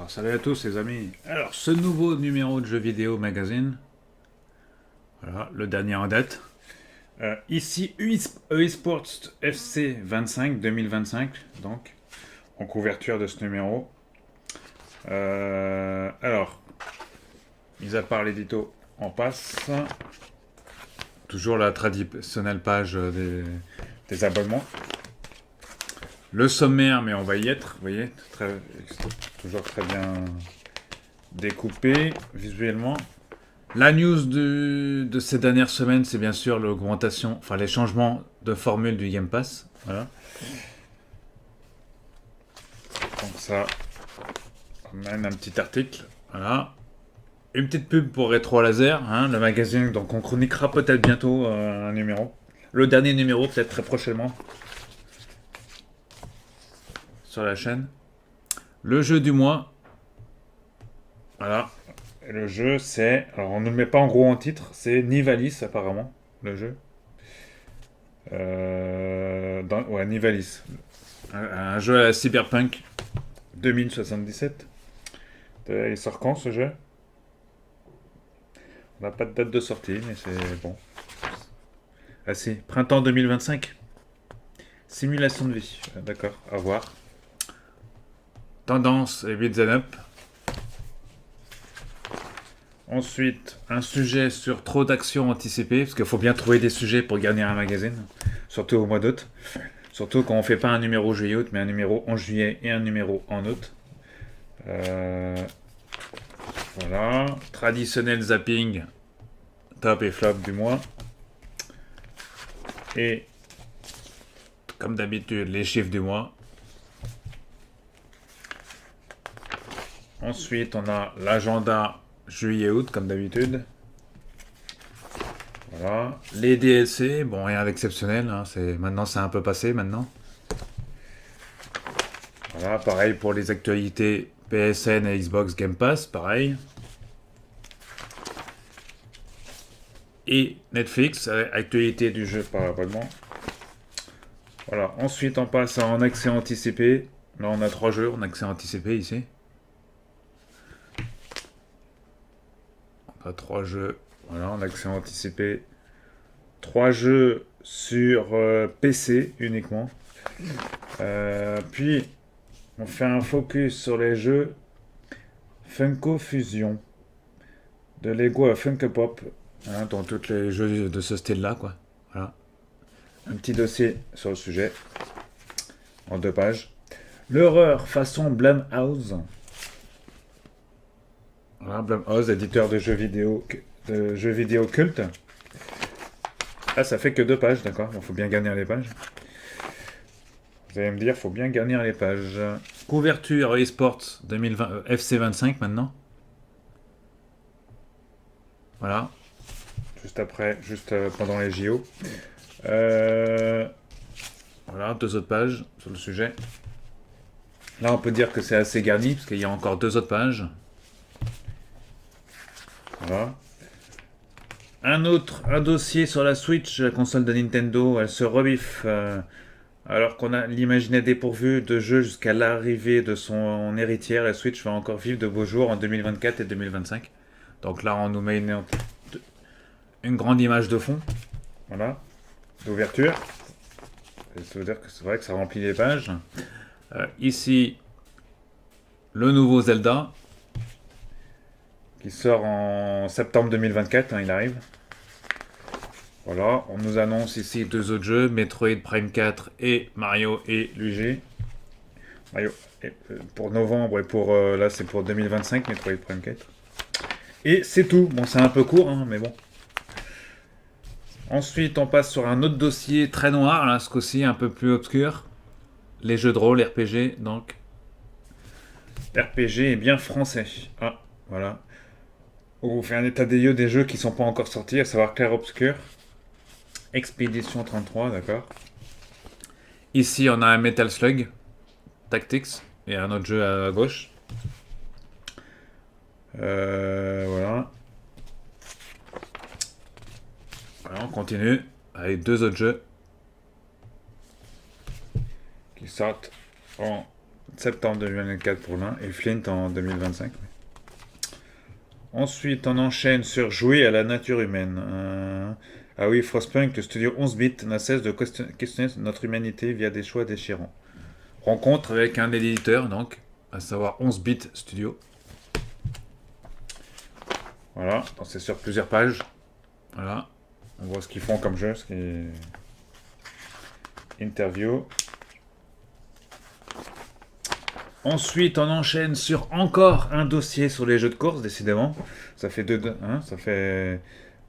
Alors, salut à tous les amis. Alors, ce nouveau numéro de jeux vidéo magazine, voilà, le dernier en date. Ici, eSports FC 25 2025, donc, en couverture de ce numéro. Alors, mis à part l'édito, on passe. Toujours la traditionnelle page des abonnements. Le sommaire, mais on va y être, vous voyez, toujours très bien découpé visuellement. La news de ces dernières semaines, c'est bien sûr l'augmentation, enfin les changements de formule du Game Pass. Voilà. Donc ça amène un petit article. Voilà. Une petite pub pour Retro Laser, hein, le magazine. Donc on chroniquera peut-être bientôt un numéro. Le dernier numéro, peut-être très prochainement. Sur la chaîne. Le jeu du mois. Voilà. Et le jeu, c'est. Alors on ne le met pas en gros en titre. C'est Nivalis, apparemment. Le jeu. Ouais, Nivalis. Un jeu à la Cyberpunk 2077. Il sort quand ce jeu? On n'a pas de date de sortie, mais c'est bon. Ah si, printemps 2025. Simulation de vie. D'accord, à voir. Tendance et beat'em up. Ensuite, un sujet sur trop d'actions anticipées, parce qu'il faut bien trouver des sujets pour garnir un magazine, surtout au mois d'août. Surtout quand on fait pas un numéro juillet-août, mais un numéro en juillet et un numéro en août. Voilà. Traditionnel zapping, top et flop du mois. Et comme d'habitude, les chiffres du mois. Ensuite, on a l'agenda juillet-août, comme d'habitude. Voilà. Les DLC, bon, rien d'exceptionnel. Hein, maintenant, c'est un peu passé, maintenant. Voilà, pareil pour les actualités PSN et Xbox Game Pass, pareil. Et Netflix, actualité du jeu par abonnement. Voilà, ensuite on passe en accès anticipé. Là on a 3 jeux en accès anticipé ici. On a 3 jeux, voilà, en accès anticipé. 3 jeux sur PC uniquement. Puis on fait un focus sur les jeux Funko Fusion de Lego à Funko Pop, hein, dans tous les jeux de ce style là quoi. Voilà. Un petit dossier sur le sujet en 2 pages. L'horreur façon Blumhouse. Voilà, Blumhouse, éditeur de jeux vidéo culte. Ah, ça fait que 2 pages, d'accord. Il faut bien garnir les pages. Vous allez me dire, faut bien garnir les pages. Couverture eSports 2020, FC25 maintenant. Voilà. Juste après, pendant les JO. Voilà, 2 autres pages sur le sujet. Là, on peut dire que c'est assez garni, parce qu'il y a encore 2 autres pages. Voilà. Un dossier sur la Switch, la console de Nintendo, elle se rebiffe alors qu'on l'imaginait dépourvue de jeux jusqu'à l'arrivée de son héritière. La Switch va encore vivre de beaux jours en 2024 et 2025. Donc là, on nous met une grande image de fond, voilà, d'ouverture. Ça veut dire que c'est vrai que ça remplit les pages. Ici, le nouveau Zelda, qui sort en septembre 2024, hein, il arrive. Voilà, on nous annonce ici 2 autres jeux, Metroid Prime 4 et Mario et Luigi. Mario pour novembre et là c'est pour 2025, Metroid Prime 4. Et c'est tout. Bon, c'est un peu court, hein, mais bon. Ensuite, on passe sur un autre dossier très noir, là, ce coup-ci, un peu plus obscur. Les jeux de rôle, RPG, donc. RPG est bien français. Ah, voilà. On vous fait un état des lieux des jeux qui sont pas encore sortis, à savoir Clair Obscur. Expédition 33, d'accord. Ici, on a un Metal Slug Tactics et un autre jeu à gauche. Voilà. Voilà, on continue avec 2 autres jeux qui sortent en Septembre 2024 pour l'un et Flint en 2025. Ensuite, on enchaîne sur Jouer à la nature humaine. Ah oui, Frostpunk, le studio 11 bits, n'a cesse de questionner notre humanité via des choix déchirants. Rencontre avec un éditeur, donc, à savoir 11 bits studio. Voilà, donc c'est sur plusieurs pages. Voilà, on voit ce qu'ils font comme jeu, ce qui est... Interview. Ensuite, on enchaîne sur encore un dossier sur les jeux de course, décidément. Ça fait hein, ça fait...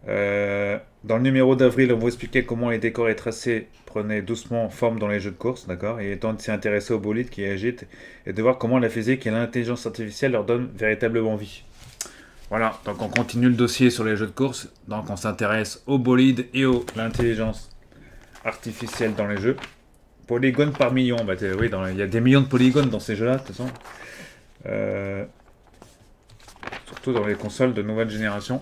dans le numéro d'avril, on vous expliquait comment les décors et tracés prenaient doucement forme dans les jeux de course, d'accord. Et étant de s'y intéresser aux bolides qui agitent et de voir comment la physique et l'intelligence artificielle leur donnent véritablement vie. Voilà, donc on continue le dossier sur les jeux de course. Donc on s'intéresse aux bolides et à l'intelligence artificielle dans les jeux. Polygones par million, bah oui, il y a des millions de polygones dans ces jeux-là, de toute façon. Surtout dans les consoles de nouvelle génération.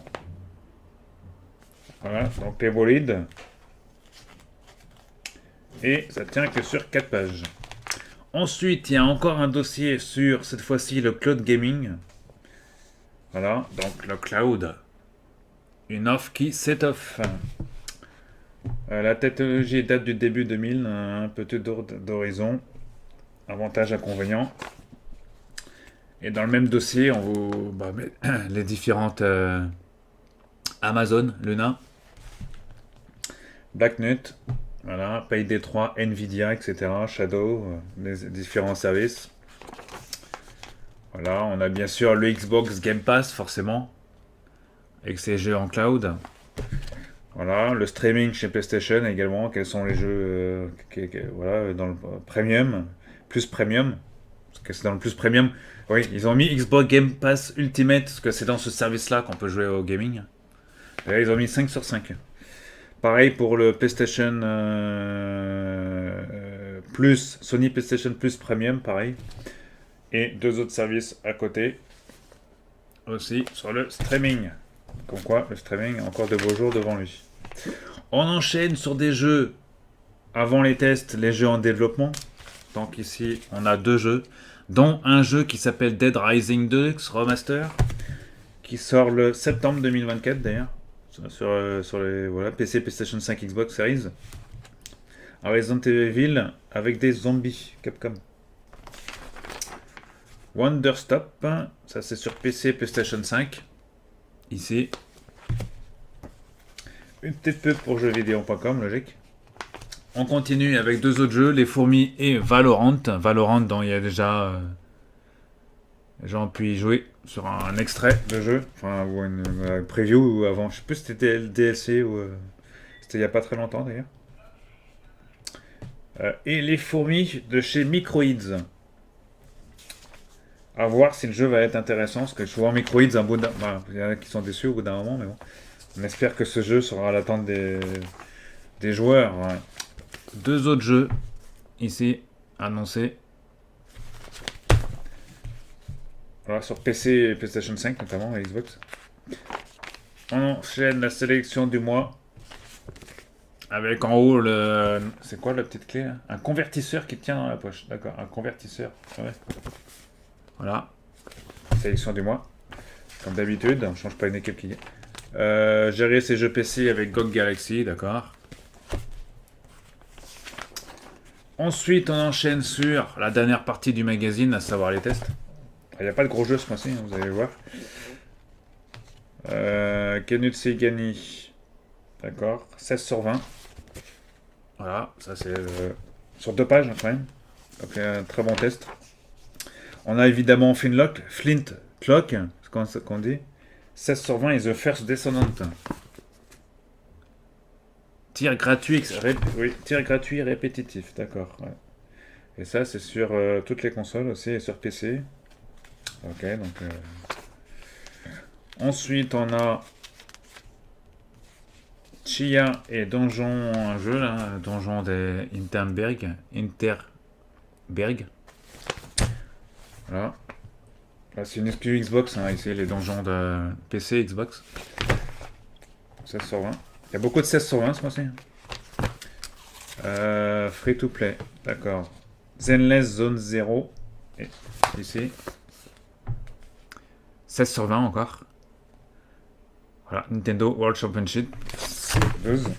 Voilà, donc les bolides. Et ça tient que sur 4 pages. Ensuite, il y a encore un dossier sur, cette fois-ci, le cloud gaming. Voilà, donc le cloud. Une offre qui s'étoffe. La technologie date du début 2000, un peu d'horizon. Avantages, inconvénients. Et dans le même dossier, on vous met les différentes Amazon, Luna, Blacknut, voilà, Payday 3, Nvidia, etc., Shadow, les différents services. Voilà, on a bien sûr le Xbox Game Pass, forcément, avec ses jeux en cloud. Voilà, le streaming chez PlayStation également, quels sont les jeux voilà, dans le premium, plus premium, parce que c'est dans le plus premium. Oui, ils ont mis Xbox Game Pass Ultimate, parce que c'est dans ce service-là qu'on peut jouer au gaming. Et là, ils ont mis 5 sur 5. Pareil pour le PlayStation Plus, Sony PlayStation Plus Premium, pareil. Et 2 autres services à côté, aussi sur le streaming. Comme quoi, le streaming a encore de beaux jours devant lui. On enchaîne sur des jeux, avant les tests, les jeux en développement. Donc ici, on a 2 jeux, dont un jeu qui s'appelle Dead Rising 2 Remaster, qui sort le septembre 2024 d'ailleurs, sur les PC, PlayStation 5, Xbox Series. Resident Evil avec des zombies, Capcom. Wonderstop, ça c'est sur PC, PlayStation 5. Ici. Une petite pub pour jeuxvideo.com, logique. On continue avec 2 autres jeux, Les Fourmis et Valorant. Valorant, dont il y a déjà... les gens ont pu y jouer sur un extrait de jeu, enfin, ou une preview ou avant. Je sais plus si c'était le DLC ou... c'était il n'y a pas très longtemps d'ailleurs. Et Les Fourmis de chez Microids. À voir si le jeu va être intéressant, parce que souvent Microids, il y en a qui sont déçus au bout d'un moment, mais bon. On espère que ce jeu sera à l'attente des joueurs. Ouais. 2 autres jeux, ici, annoncés. Voilà, sur PC et PlayStation 5 notamment, et Xbox. On enchaîne la sélection du mois. Avec en haut le... C'est quoi la petite clé là? Un convertisseur qui tient dans la poche. D'accord, un convertisseur. Ouais. Voilà. Sélection du mois. Comme d'habitude, on ne change pas une équipe qui... gérer ses jeux PC avec GOG Galaxy, d'accord. Ensuite, on enchaîne sur la dernière partie du magazine, à savoir les tests. Il n'y a pas de gros jeux ce mois-ci, vous allez le voir. Canut Segani, d'accord, 16 sur 20. Voilà, ça c'est sur 2 pages quand même. Donc un très bon test. On a évidemment Flint Clock, c'est qu'on dit. 16 sur 20 et The First Descendant. Tir gratuit, tir gratuit répétitif, d'accord. Ouais. Et ça, c'est sur toutes les consoles aussi et sur PC. Ok, donc. Ensuite, on a Chia et Donjon, un jeu là, Donjon des Interberg. Voilà. Là, c'est une exclu Xbox, hein, ici, les donjons de PC, Xbox. 16 sur 20. Il y a beaucoup de 16 sur 20 ce mois-ci. Free to play, d'accord. Zenless Zone 0. Et ici, 16 sur 20 encore. Voilà, Nintendo World Championship 12.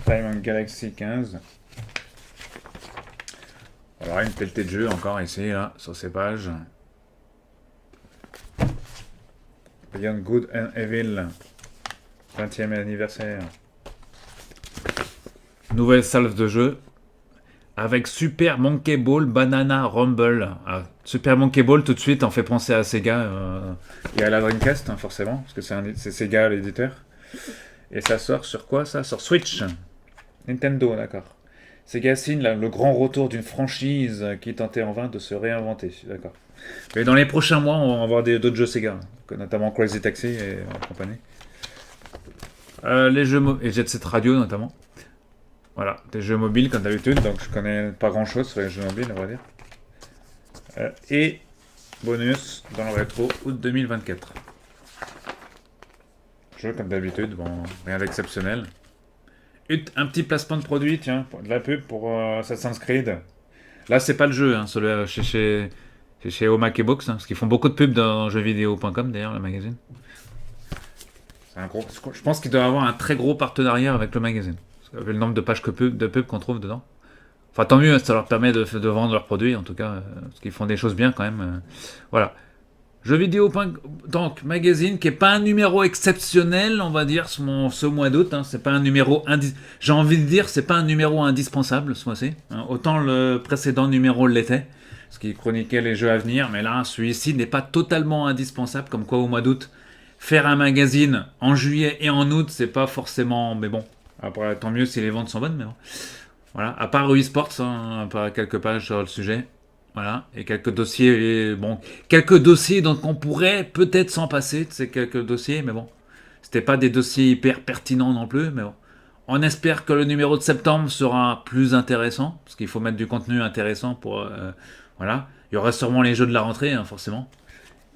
Time Galaxy 15. Voilà, une pelletée de jeux encore ici, là, sur ces pages. Beyond Good and Evil. 20e anniversaire. Nouvelle salve de jeu. Avec Super Monkey Ball Banana Rumble. Ah, Super Monkey Ball, tout de suite, en fait penser à Sega et à la Dreamcast, hein, forcément, parce que c'est Sega l'éditeur. Et ça sort sur quoi ça? Sur Switch. Nintendo, d'accord. Sega signe le grand retour d'une franchise qui tentait en vain de se réinventer. D'accord. Mais dans les prochains mois, on va avoir d'autres jeux Sega, notamment Crazy Taxi et compagnie. Les jeux et Jet Set Radio notamment. Voilà, des jeux mobiles comme d'habitude, donc je connais pas grand chose sur les jeux mobiles, on va dire. Et bonus dans le rétro août 2024. Jeu comme d'habitude, bon, rien d'exceptionnel. Un petit placement de produit, tiens, de la pub pour Assassin's Creed. Là, c'est pas le jeu, hein, celui chez Omak et Box, hein, parce qu'ils font beaucoup de pubs dans jeuxvideo.com d'ailleurs, le magazine. Je pense qu'il doit avoir un très gros partenariat avec le magazine. Vu le nombre de pages de pubs qu'on trouve dedans. Enfin, tant mieux, ça leur permet de vendre leurs produits, en tout cas, parce qu'ils font des choses bien quand même. Voilà. Jeux vidéo. Donc, magazine qui n'est pas un numéro exceptionnel, on va dire, ce mois d'août. Hein, c'est pas un numéro. J'ai envie de dire, c'est pas un numéro indispensable ce mois-ci. Hein, autant le précédent numéro l'était, ce qui chroniquait les jeux à venir, mais là, celui-ci n'est pas totalement indispensable, comme quoi au mois d'août, faire un magazine en juillet et en août, c'est pas forcément. Mais bon. Après, tant mieux si les ventes sont bonnes, mais bon. Voilà, à part eSports, hein, pas quelques pages sur le sujet. Voilà, et quelques dossiers, bon, quelques dossiers dont on pourrait peut-être s'en passer, de ces quelques dossiers, mais bon. C'était pas des dossiers hyper pertinents non plus, mais bon. On espère que le numéro de septembre sera plus intéressant, parce qu'il faut mettre du contenu intéressant pour. Voilà. Il y aura sûrement les jeux de la rentrée, hein, forcément.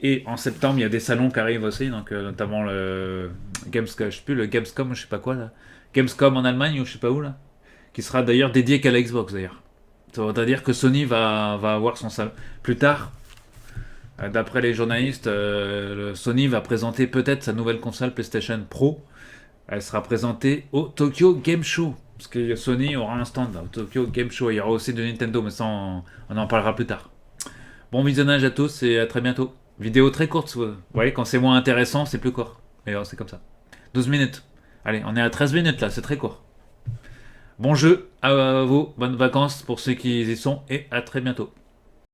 Et en septembre, il y a des salons qui arrivent aussi, donc notamment le Gamescom, je sais plus, le Gamescom, je sais pas quoi là. Gamescom en Allemagne ou je sais pas où là, qui sera d'ailleurs dédié qu'à la Xbox d'ailleurs. Ça veut dire que Sony va avoir son salon. Plus tard, d'après les journalistes, Sony va présenter peut-être sa nouvelle console PlayStation Pro. Elle sera présentée au Tokyo Game Show. Parce que Sony aura un stand là, au Tokyo Game Show. Il y aura aussi de Nintendo, mais ça on en parlera plus tard. Bon visionnage à tous et à très bientôt. Vidéo très courte. Vous voyez, quand c'est moins intéressant, c'est plus court. Et c'est comme ça. 12 minutes. Allez, on est à 13 minutes là, c'est très court. Bon jeu à vous, bonnes vacances pour ceux qui y sont et à très bientôt.